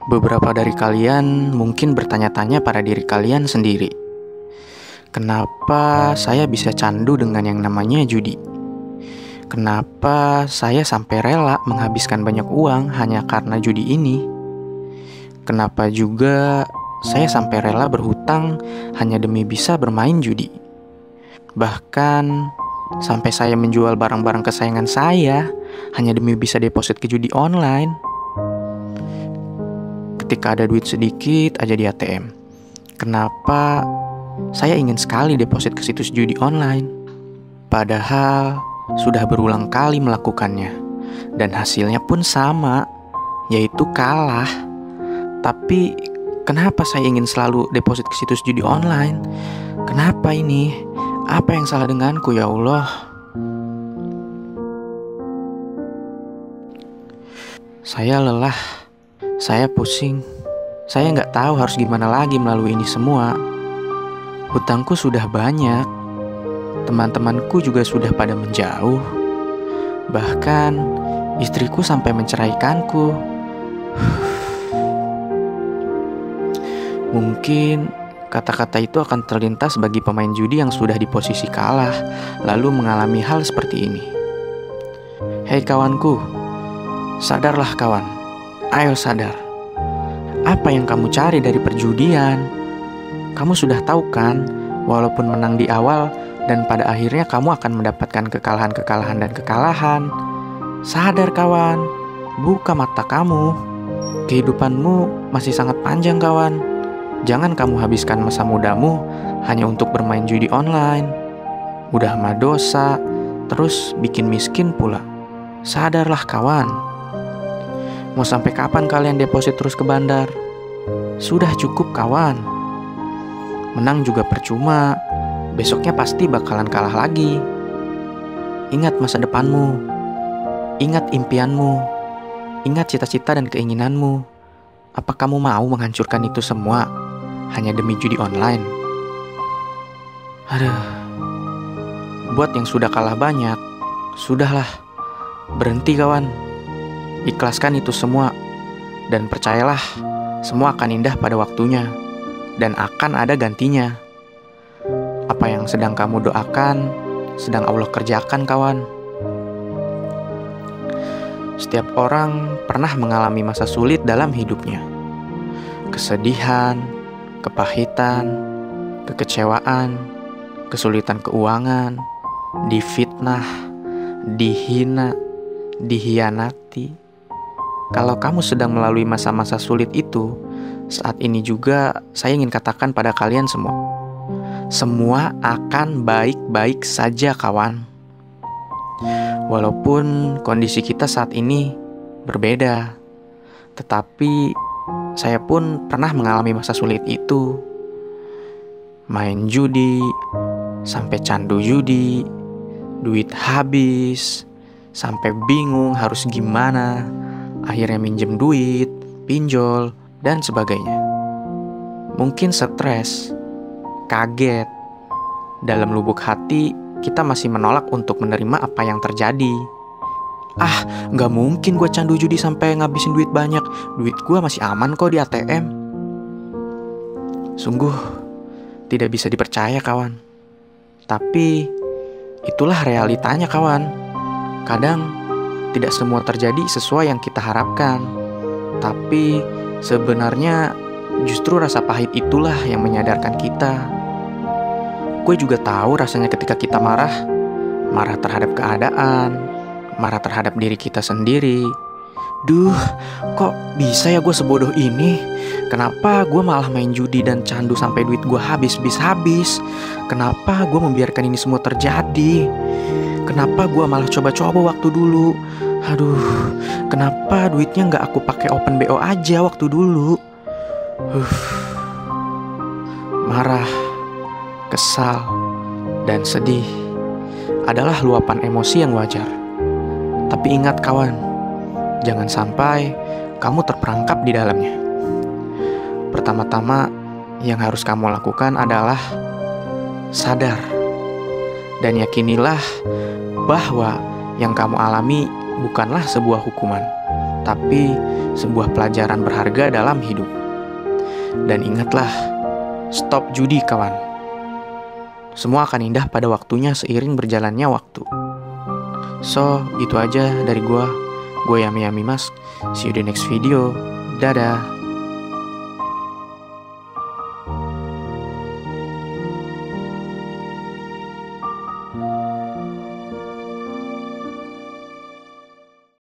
Beberapa dari kalian mungkin bertanya-tanya pada diri kalian sendiri, kenapa saya bisa candu dengan yang namanya judi? Kenapa saya sampai rela menghabiskan banyak uang hanya karena judi ini? Kenapa juga saya sampai rela berhutang hanya demi bisa bermain judi? Bahkan sampai saya menjual barang-barang kesayangan saya hanya demi bisa deposit ke judi online. Ketika ada duit sedikit aja di ATM, kenapa saya ingin sekali deposit ke situs judi online? Padahal sudah berulang kali melakukannya, dan hasilnya pun sama, yaitu kalah. Tapi kenapa saya ingin selalu deposit ke situs judi online? Kenapa ini? Apa yang salah denganku, ya Allah? Saya lelah, saya pusing, saya nggak tahu harus gimana lagi melalui ini semua. Hutangku sudah banyak, teman-temanku juga sudah pada menjauh. Bahkan istriku sampai menceraikanku. Mungkin kata-kata itu akan terlintas bagi pemain judi yang sudah di posisi kalah, lalu mengalami hal seperti ini. Hei kawanku, sadarlah kawan, ayo sadar. Apa yang kamu cari dari perjudian? Kamu sudah tahu kan, walaupun menang di awal dan pada akhirnya kamu akan mendapatkan kekalahan. Sadar kawan, buka mata kamu. Kehidupanmu masih sangat panjang kawan. Jangan kamu habiskan masa mudamu hanya untuk bermain judi online. Udah mah dosa, terus bikin miskin pula. Sadarlah kawan. Mau sampai kapan kalian deposit terus ke bandar? Sudah cukup kawan. Menang juga percuma. Besoknya pasti bakalan kalah lagi. Ingat masa depanmu. Ingat impianmu. Ingat cita-cita dan keinginanmu. Apa kamu mau menghancurkan itu semua hanya demi judi online? Aduh. Buat yang sudah kalah banyak, sudahlah. Berhenti kawan. Ikhlaskan itu semua, dan percayalah, semua akan indah pada waktunya, dan akan ada gantinya. Apa yang sedang kamu doakan, sedang Allah kerjakan kawan. Setiap orang pernah mengalami masa sulit dalam hidupnya. Kesedihan, kepahitan, kekecewaan, kesulitan keuangan, difitnah, dihina, dihianati. Kalau kamu sedang melalui masa-masa sulit itu, saat ini juga saya ingin katakan pada kalian semua, semua akan baik-baik saja kawan. Walaupun kondisi kita saat ini berbeda, tetapi saya pun pernah mengalami masa sulit itu. Main judi, sampai candu judi, duit habis, sampai bingung harus gimana. Akhirnya minjem duit, pinjol, dan sebagainya. Mungkin stres, kaget. Dalam lubuk hati, kita masih menolak untuk menerima apa yang terjadi. Gak mungkin gue candu judi sampai ngabisin duit banyak. Duit gue masih aman kok di ATM. Sungguh, tidak bisa dipercaya kawan. Tapi, itulah realitanya kawan. Kadang, tidak semua terjadi sesuai yang kita harapkan. Tapi sebenarnya justru rasa pahit itulah yang menyadarkan kita. Gue juga tahu rasanya ketika kita marah. Marah terhadap keadaan, marah terhadap diri kita sendiri. Duh, kok bisa ya gue sebodoh ini? Kenapa gue malah main judi dan candu sampai duit gue habis? Kenapa gue membiarkan ini semua terjadi? Kenapa gue malah coba-coba waktu dulu? Aduh, kenapa duitnya gak aku pakai open BO aja waktu dulu? Marah, kesal, dan sedih adalah luapan emosi yang wajar. Tapi ingat kawan, jangan sampai kamu terperangkap di dalamnya. Pertama-tama yang harus kamu lakukan adalah sadar. Dan yakinilah bahwa yang kamu alami bukanlah sebuah hukuman, tapi sebuah pelajaran berharga dalam hidup. Dan ingatlah, stop judi kawan. Semua akan indah pada waktunya seiring berjalannya waktu. So, itu aja dari gua. Gue Yami Yami Mas. See you di next video. Dadah.